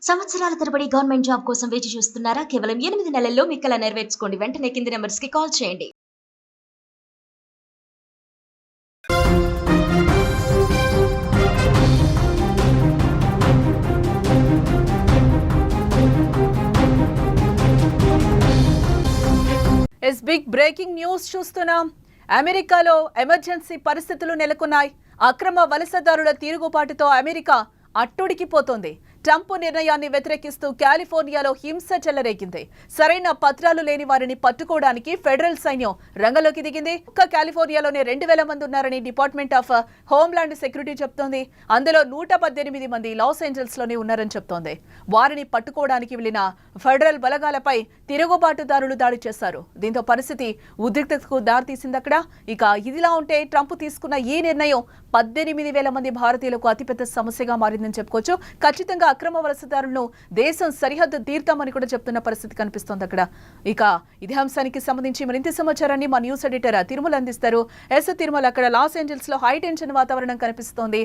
సంవత్సరాల తరబడి government job కోసం వేచి చూస్తున్నారా? కేవలం 8 నెలల్లో మీ కల నెరవేర్చుకోండి. వెంటనే కింది నంబర్స్‌కి కాల్ చేయండి. బిగ్ బ్రేకింగ్ న్యూస్ చూస్తున్నాం. అమెరికాలో ఎమర్జెన్సీ పరిస్థితులు నెలకొన్నాయి. అక్రమ వలసదారుల తిరుగుబాటుతో అమెరికా అట్టుడికిపోతోంది. ట్రంప్ నిర్ణయాన్ని వ్యతిరేకిస్తూ కాలిఫోర్నియాలో హింస చెలరేగింది. సరైన పత్రాలు లేని వారిని పట్టుకోవడానికి ఫెడరల్ సైన్యం రంగంలోకి దిగింది. ఒక్క కాలిఫోర్నియాలోనే 2000 మంది ఉన్నారని డిపార్ట్మెంట్ ఆఫ్ హోమ్లాండ్ సెక్యూరిటీ చెప్తోంది. అందులో 118 మంది లాస్ ఏంజల్స్ లోనే ఉన్నారని చెప్తోంది. వారిని పట్టుకోవడానికి వెళ్లిన ఫెడరల్ బలగాలపై తిరుగుబాటుదారులు దాడి చేశారు. దీంతో పరిస్థితి ఉద్రిక్తతకు దారితీసింది అక్కడ. ఇక ఇదిలా ఉంటే ట్రంప్ తీసుకున్న ఈ నిర్ణయం 18,000 మంది భారతీయులకు అతిపెద్ద సమస్యగా మారిందని చెప్పుకోవచ్చు. ఖచ్చితంగా అక్రమ వలసదారులను దేశం సరిహద్దు తీర్తామని కూడా చెప్తున్న పరిస్థితి కనిపిస్తోంది అక్కడ. ఇక ఇదే అంశానికి సంబంధించి మరింత సమాచారాన్ని మా న్యూస్ ఎడిటర్ తిరుమల అందిస్తారు. తిరుమల, అక్కడ లాస్ ఏంజల్స్ లో హై టెన్షన్ వాతావరణం కనిపిస్తోంది.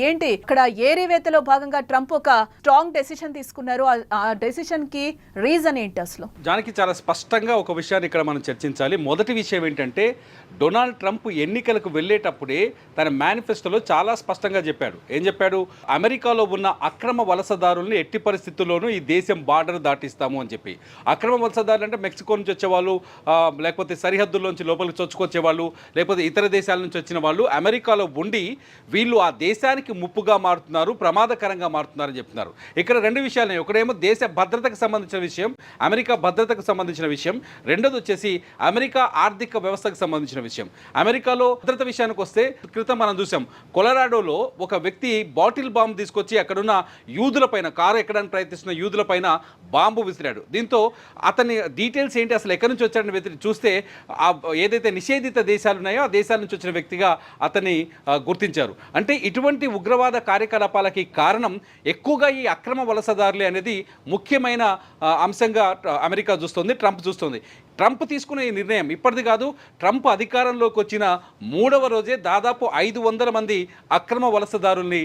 ఏంటి ఇక్కడ ఏరివేతలో భాగంగా ట్రంప్ ఒక స్ట్రాంగ్ డెసిషన్ తీసుకున్నారు. ఆ డెసిషన్ కి రీజన్ ఏంటి అసలు? దానికి చాలా స్పష్టంగా ఒక విషయాన్ని ఇక్కడ మనం చర్చించాలి. మొదటి విషయం ఏంటంటే, డొనాల్డ్ ట్రంప్ ఎన్నికలకు వెళ్ళేటప్పుడే తన మేనిఫెస్టోలో చాలా స్పష్టంగా చెప్పాడు. ఏం చెప్పాడు? అమెరికాలో ఉన్న అక్రమ వలసదారుల్ని ఎట్టి పరిస్థితుల్లోనూ ఈ దేశం బార్డర్ దాటిస్తాము అని చెప్పి. అక్రమ వలసదారులు అంటే మెక్సికో నుంచి వచ్చేవాళ్ళు, లేకపోతే సరిహద్దుల్లోంచి లోపలికి చొచ్చుకొచ్చేవాళ్ళు, లేకపోతే ఇతర దేశాల నుంచి వచ్చిన వాళ్ళు అమెరికాలో ఉండి వీళ్ళు ఆ దేశానికి ముప్పుగా మారుతున్నారు, ప్రమాదకరంగా మారుతున్నారని చెప్తున్నారు. ఇక్కడ రెండు విషయాలు. ఒకటేమో దేశ భద్రతకు సంబంధించిన విషయం, అమెరికా భద్రతకు సంబంధించిన విషయం. రెండోది వచ్చేసి అమెరికా ఆర్థిక వ్యవస్థకు సంబంధించిన విషయం. అమెరికాలో భద్రత విషయానికి వస్తే, క్రితం మనం చూసాం కొలరాడోలో ఒక వ్యక్తి బాటిల్ బాంబు తీసుకొచ్చి అక్కడున్న యూదులపైన, కారు ఎక్కడానికి ప్రయత్నిస్తున్న యూదులపైన బాంబు విసిరాడు. దీంతో అతని డీటెయిల్స్ ఏంటి, అసలు ఎక్కడి నుంచి వచ్చాడని చూస్తే ఏదైతే నిషేధిత దేశాలు ఉన్నాయో ఆ దేశాల నుంచి వచ్చిన వ్యక్తిగా అతన్ని గుర్తించారు. అంటే ఇటువంటి ఉగ్రవాద కార్యకలాపాలకి కారణం ఎక్కువగా ఈ అక్రమ వలసదారులే అనేది ముఖ్యమైన అంశంగా అమెరికా చూస్తుంది, ట్రంప్ చూస్తుంది. ట్రంప్ తీసుకున్న ఈ నిర్ణయం ఇప్పటిది కాదు. ట్రంప్ అధికారంలోకి వచ్చిన 3వ రోజే దాదాపు 500 మంది అక్రమ వలసదారుల్ని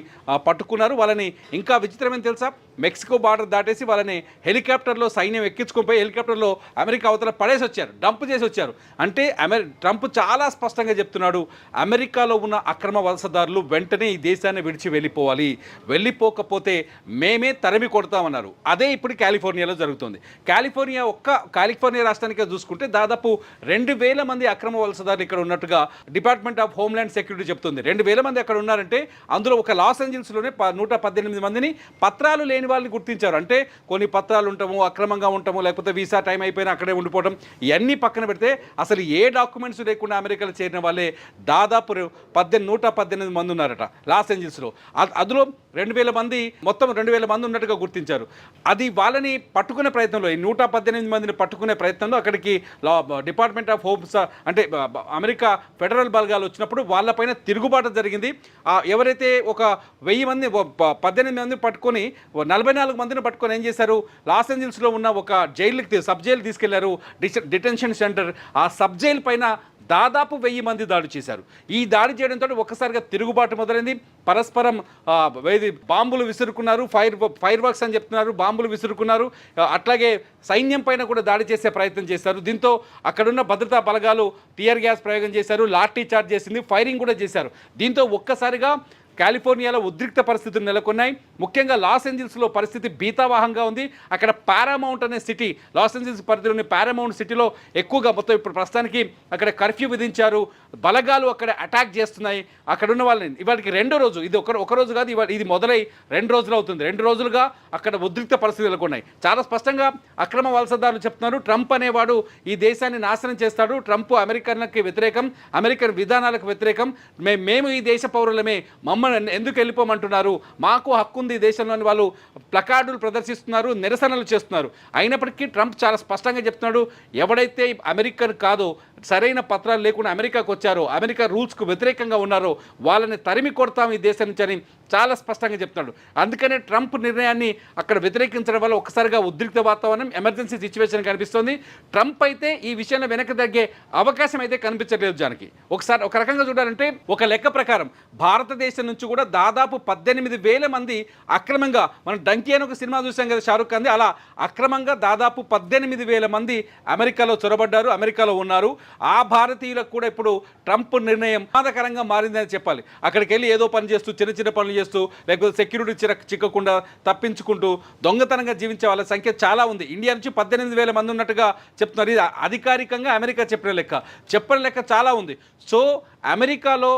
పట్టుకున్నారు. వాళ్ళని ఇంకా విచిత్రమని తెలుసా, మెక్సికో బార్డర్ దాటేసి వాళ్ళని హెలికాప్టర్లో సైన్యం ఎక్కించుకొని హెలికాప్టర్లో అమెరికా అవతల పడేసి వచ్చారు, డంప్ చేసి వచ్చారు. అంటే ట్రంప్ చాలా స్పష్టంగా చెప్తున్నాడు, అమెరికాలో ఉన్న అక్రమ వలసదారులు వెంటనే ఈ దేశాన్ని విడిచి వెళ్ళిపోవాలి, వెళ్ళిపోకపోతే మేమే తరిమి కొడతామన్నారు. అదే ఇప్పుడు కాలిఫోర్నియాలో జరుగుతుంది. కాలిఫోర్నియా రాష్ట్రానికే చూసుకుంటే దాదాపు 2000 మంది అక్రమ వలసదారులు ఇక్కడ ఉన్నట్టుగా డిపార్ట్మెంట్ ఆఫ్ హోమ్లాండ్ సెక్యూరిటీ చెప్తుంది. 2000 మంది అక్కడ ఉన్నారంటే అందులో ఒక లాస్ ఏంజల్స్లోనే 118 మందిని పత్రాలు లేని వాళ్ళని గుర్తించారు. అంటే కొన్ని పత్రాలు ఉండటము, అక్రమంగా ఉండటము, లేకపోతే వీసా టైం అయిపోయినా అక్కడే ఉండిపోవడం, ఇవన్నీ పక్కన పెడితే అసలు ఏ డాక్యుమెంట్స్ లేకుండా అమెరికాలో చేరిన వాళ్ళే దాదాపు 118 మంది ఉన్నారట లాస్ ఏంజల్స్లో. అందులో 2000 మంది, మొత్తం 2000 మంది ఉన్నట్టుగా గుర్తించారు. అది వాళ్ళని పట్టుకునే ప్రయత్నంలో, ఈ 118 మందిని పట్టుకునే ప్రయత్నంలో అక్కడికి డిపార్ట్మెంట్ ఆఫ్ హోమ్స్ అంటే అమెరికా ఫెడరల్ బలగాలు వచ్చినప్పుడు వాళ్ళపైన తిరుగుబాటు జరిగింది. ఎవరైతే ఒక 1000 మంది 18 మంది పట్టుకొని 44 మందిని పట్టుకొని ఏం చేశారు, లాస్ ఏంజల్స్లో ఉన్న ఒక సబ్ జైలు తీసుకెళ్లారు, డిటెన్షన్ సెంటర్. ఆ సబ్ జైలు పైన దాదాపు 1000 మంది దాడి చేశారు. ఈ దాడి చేయడంతో ఒక్కసారిగా తిరుగుబాటు మొదలైంది. పరస్పరం బాంబులు విసురుకున్నారు, ఫైర్ వర్క్స్ అని చెప్తున్నారు, బాంబులు విసురుకున్నారు. అట్లాగే సైన్యం పైన కూడా దాడి చేసే ప్రయత్నం చేశారు. దీంతో అక్కడున్న భద్రతా బలగాలు టియర్ గ్యాస్ ప్రయోగం చేశారు, లాఠీ చార్జ్ చేసింది, ఫైరింగ్ కూడా చేశారు. దీంతో ఒక్కసారిగా కాలిఫోర్నియాలో ఉద్రిక్త పరిస్థితులు నెలకొన్నాయి. ముఖ్యంగా లాస్ ఏంజల్స్లో పరిస్థితి భీతావహంగా ఉంది. అక్కడ పారామౌంట్ అనే సిటీ, లాస్ ఏంజల్స్ పరిధిలోని పారామౌంట్ సిటీలో ఎక్కువగా మొత్తం ఇప్పుడు ప్రస్తుతానికి అక్కడ కర్ఫ్యూ విధించారు. బలగాలు అక్కడ అటాక్ చేస్తున్నాయి. అక్కడున్న వాళ్ళని ఇవాళకి 2వ రోజు, ఇది ఒక రోజు కాదు, ఇది మొదలై 2 రోజులు అవుతుంది. 2 రోజులుగా అక్కడ ఉద్రిక్త పరిస్థితులు నెలకొన్నాయి. చాలా స్పష్టంగా అక్రమ వలసదారులు చెప్తున్నారు, ట్రంప్ అనేవాడు ఈ దేశాన్ని నాశనం చేస్తాడు, ట్రంప్ అమెరికన్లకి వ్యతిరేకం, అమెరికన్ విధానాలకు వ్యతిరేకం, మేము ఈ దేశ పౌరులమే, మమ్మల్ని ఎందుకు వెళ్ళిపోమంటున్నారు, మాకు హక్కు ఉంది దేశంలోని వాళ్ళు ప్లకార్డులు ప్రదర్శిస్తున్నారు, నిరసనలు చేస్తున్నారు. అయినప్పటికీ ట్రంప్ చాలా స్పష్టంగా చెప్తున్నాడు, ఎవడైతే అమెరికన్ కాదో సరైన పత్రాలు లేకుండా అమెరికాకు వచ్చారో, అమెరికా రూల్స్కు వ్యతిరేకంగా ఉన్నారో వాళ్ళని తరిమి కొడతాం ఈ దేశం నుంచి అని చాలా స్పష్టంగా చెప్తున్నాడు. అందుకనే ట్రంప్ నిర్ణయాన్ని అక్కడ వ్యతిరేకించడం వల్ల ఒక్కసారిగా ఉద్రిక్త వాతావరణం, ఎమర్జెన్సీ సిచ్యువేషన్ కనిపిస్తుంది. ట్రంప్ అయితే ఈ విషయంలో వెనక్కి తగ్గే అవకాశం అయితే కనిపించట్లేదు. జానికి ఒకసారి ఒక రకంగా చూడాలంటే ఒక లెక్క ప్రకారం భారతదేశం నుంచి కూడా దాదాపు 18,000 మంది అక్రమంగా, మనం డంకీ అని ఒక సినిమా చూసాం కదా షారుఖ్ ఖాన్ది, అలా అక్రమంగా దాదాపు 18,000 మంది అమెరికాలో చొరబడ్డారు, అమెరికాలో ఉన్నారు. ఆ భారతీయులకు కూడా ఇప్పుడు ట్రంప్ నిర్ణయం ప్రమాదకరంగా మారిందని చెప్పాలి. అక్కడికి వెళ్ళి ఏదో పని చేస్తూ, చిన్న చిన్న పనులు చేస్తూ, లేకపోతే సెక్యూరిటీ చిక్కకుండా తప్పించుకుంటూ దొంగతనంగా జీవించే వాళ్ళ సంఖ్య చాలా ఉంది. ఇండియా నుంచి 18,000 మంది ఉన్నట్టుగా చెప్తున్నారు. ఇది అధికారికంగా అమెరికా చెప్పిన లెక్క చాలా ఉంది. సో అమెరికాలో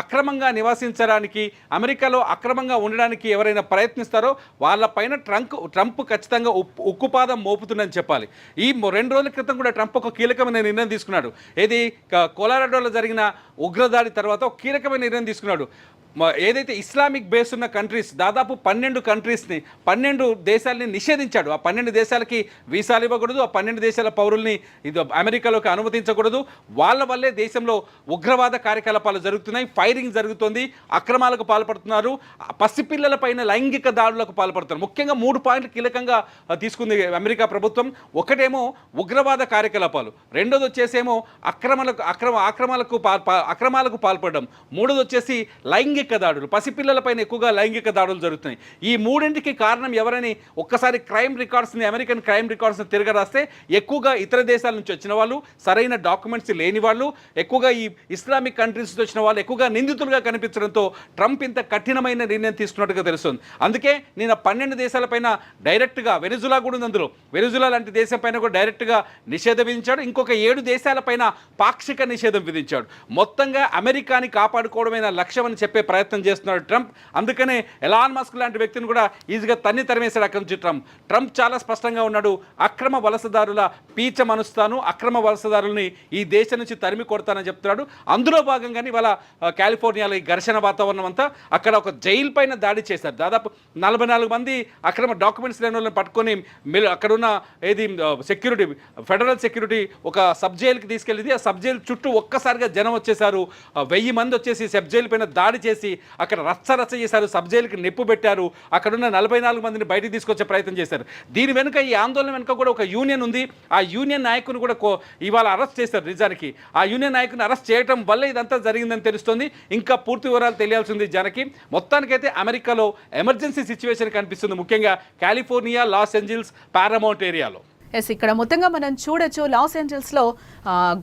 అక్రమంగా నివసించడానికి, అమెరికాలో అక్రమంగా ఉండడానికి ఎవరైనా ప్రయత్నిస్తారో వాళ్ళపైన ట్రంప్ ఖచ్చితంగా ఉక్కుపాదం మోపుతుందని చెప్పాలి. ఈ 2 రోజుల క్రితం కూడా ట్రంప్ ఒక కీలకమైన నిర్ణయం తీసుకున్నాడు. ఏది కొలరాడోలో జరిగిన ఉగ్రదాడి తర్వాత ఒక కీలకమైన నిర్ణయం తీసుకున్నాడు. ఏదైతే ఇస్లామిక్ బేస్ ఉన్న కంట్రీస్, దాదాపు 12 కంట్రీస్ని, 12 దేశాలని నిషేధించాడు. ఆ 12 దేశాలకి వీసాలు ఇవ్వకూడదు, ఆ 12 దేశాల పౌరుల్ని ఇది అమెరికాలోకి అనుమతించకూడదు. వాళ్ళ వల్లే దేశంలో ఉగ్రవాద కార్యకలాపాలు జరుగుతున్నాయి, ఫైరింగ్ జరుగుతుంది, అక్రమాలకు పాల్పడుతున్నారు, పసిపిల్లల పైన లైంగిక దాడులకు పాల్పడుతున్నారు. ముఖ్యంగా 3 పాయింట్లు కీలకంగా తీసుకుంది అమెరికా ప్రభుత్వం. ఒకటేమో ఉగ్రవాద కార్యకలాపాలు, రెండోది వచ్చేసేమో అక్రమాలకు పాల్పడడం, మూడోది వచ్చేసి లైంగిక దాడులు, పసిపిల్లలపైన ఎక్కువగా లైంగిక దాడులు జరుగుతున్నాయి. ఈ 3ంటికి కారణం ఎవరని ఒక్కసారి అమెరికన్ క్రైమ్ రికార్డ్స్ని తిరగరాస్తే ఎక్కువగా ఇతర దేశాల నుంచి వచ్చిన వాళ్ళు, సరైన డాక్యుమెంట్స్ లేని వాళ్ళు, ఎక్కువగా ఈ ఇస్లామిక్ కంట్రీస్ నుంచి వచ్చిన వాళ్ళు ఎక్కువగా నిందితులుగా కనిపించడంతో ట్రంప్ ఇంత కఠినమైన నిర్ణయం తీసుకున్నట్టుగా తెలుస్తుంది. అందుకే నేను 12 దేశాలపైన డైరెక్ట్గా, వెనిజులా కూడా ఉంది అందులో, వెనిజులా లాంటి దేశం పైన కూడా డైరెక్ట్గా నిషేధం విధించాడు. ఇంకొక 7 దేశాలపైన పాక్షిక నిషేధం విధించాడు. మొత్తంగా అమెరికాని కాపాడుకోవడమైన లక్ష్యం అని చెప్పే ప్రయత్నం చేస్తున్నాడు ట్రంప్. అందుకనే ఎలాన్ మస్క్ లాంటి వ్యక్తిని కూడా ఈజీగా తరిమేశాడు అక్కడి నుంచి ట్రంప్ చాలా స్పష్టంగా ఉన్నాడు. అక్రమ వలసదారుల పీచ మనుస్తాను, అక్రమ వలసదారుల్ని ఈ దేశం నుంచి తరిమి కొడతానని చెప్తున్నాడు. అందులో భాగంగానే ఇవాళ కాలిఫోర్నియాలో ఈ ఘర్షణ వాతావరణం అంతా, అక్కడ ఒక జైలు పైన దాడి చేశారు. దాదాపు 44 మంది అక్రమ డాక్యుమెంట్స్ లేని వాళ్ళని పట్టుకొని అక్కడున్న సెక్యూరిటీ, ఫెడరల్ సెక్యూరిటీ ఒక సబ్ జైలుకి తీసుకెళ్ళింది. ఆ సబ్ జైలు చుట్టూ ఒక్కసారిగా జనం వచ్చేసారు. 1000 మంది వచ్చేసి సబ్ జైలు పైన దాడి చేసి అక్కడ రచ్చ చేశారు, సబ్ జైలుకి నిప్పు పెట్టారు, అక్కడున్న 44 మందిని బయటికి తీసుకొచ్చే ప్రయత్నం చేశారు. దీని వెనుక, ఈ ఆందోళన వెనుక కూడా ఒక యూనియన్ ఉంది. ఆ యూనియన్ నాయకుని కూడా ఇవాళ అరెస్ట్ చేశారు. నిజానికి ఆ యూనియన్ నాయకుని అరెస్ట్ చేయడం వల్ల ఇదంతా జరిగిందని తెలుస్తుంది. ఇంకా పూర్తి వివరాలు తెలియాల్సింది జనకి. మొత్తానికైతే అమెరికాలో ఎమర్జెన్సీ సిచ్యువేషన్ కనిపిస్తుంది, ముఖ్యంగా కాలిఫోర్నియా, లాస్ ఏంజల్స్, పారామౌంట్ ఏరియాలో. ఇక్కడ మొత్తంగా మనం చూడొచ్చు, లాస్ ఏంజల్స్లో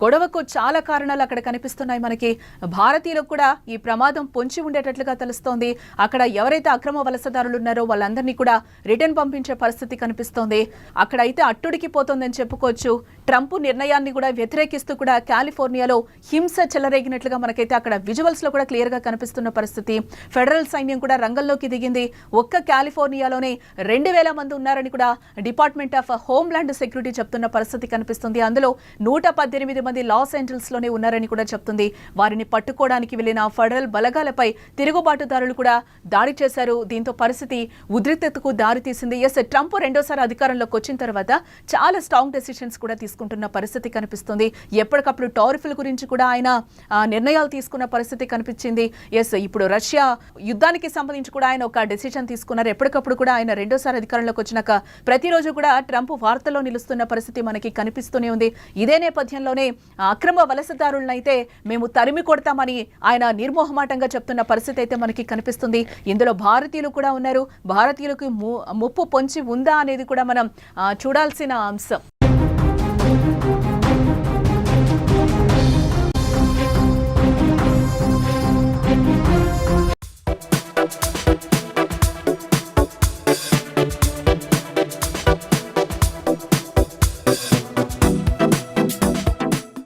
గొడవకు చాలా కారణాలు అక్కడ కనిపిస్తున్నాయి మనకి. భారతీయులకు కూడా ఈ ప్రమాదం పొంచి ఉండేటట్లుగా తెలుస్తోంది. అక్కడ ఎవరైతే అక్రమ వలసదారులు ఉన్నారో వాళ్ళందరినీ కూడా రిటర్న్ పంపించే పరిస్థితి కనిపిస్తోంది. అక్కడ అయితే అట్టుడికి పోతోందని చెప్పుకోవచ్చు. ట్రంప్ నిర్ణయాన్ని కూడా వ్యతిరేకిస్తూ కూడా కాలిఫోర్నియాలో హింస చెలరేగినట్లుగా మనకైతే అక్కడ విజువల్స్లో కూడా క్లియర్గా కనిపిస్తున్న పరిస్థితి. ఫెడరల్ సైన్యం కూడా రంగంలోకి దిగింది. ఒక్క కాలిఫోర్నియాలోనే 2,000 మంది ఉన్నారని కూడా డిపార్ట్మెంట్ ఆఫ్ హోమ్లాండ్ సెక్యూరిటీ చెప్తున్న పరిస్థితి కనిపిస్తుంది. అందులో 118 మంది లాస్ ఏంజల్స్లోనే ఉన్నారని కూడా చెప్తుంది. వారిని పట్టుకోవడానికి వెళ్లిన ఫెడరల్ బలగాలపై తిరుగుబాటుదారులు కూడా దాడి చేశారు. దీంతో పరిస్థితి ఉద్రిక్తతకు దారితీసింది. ట్రంప్ రెండోసారి అధికారంలోకి వచ్చిన తర్వాత చాలా స్ట్రాంగ్ డెసిషన్స్ కూడా తీసుకుంటున్న పరిస్థితి కనిపిస్తుంది. ఎప్పటికప్పుడు టారిఫ్ల గురించి కూడా ఆయన నిర్ణయాలు తీసుకున్న పరిస్థితి కనిపించింది. ఇప్పుడు రష్యా యుద్ధానికి సంబంధించి కూడా ఆయన ఒక డెసిషన్ తీసుకున్నారు. ఎప్పటికప్పుడు కూడా ఆయన రెండోసారి అధికారంలోకి వచ్చినాక ప్రతిరోజు కూడా ట్రంప్ వార్తల్లో నిలుస్తున్న పరిస్థితి మనకి కనిపిస్తూనే ఉంది. ఇదే నేపథ్యంలోనే అక్రమ వలసదారులనైతే మేము తరిమి కొడతామని ఆయన నిర్మోహమాటంగా చెప్తున్న పరిస్థితి అయితే మనకి కనిపిస్తుంది. ఇందులో భారతీయులు కూడా ఉన్నారు. భారతీయులకు ముప్పు పొంచి ఉందా అనేది కూడా మనం చూడాల్సిన అంశం.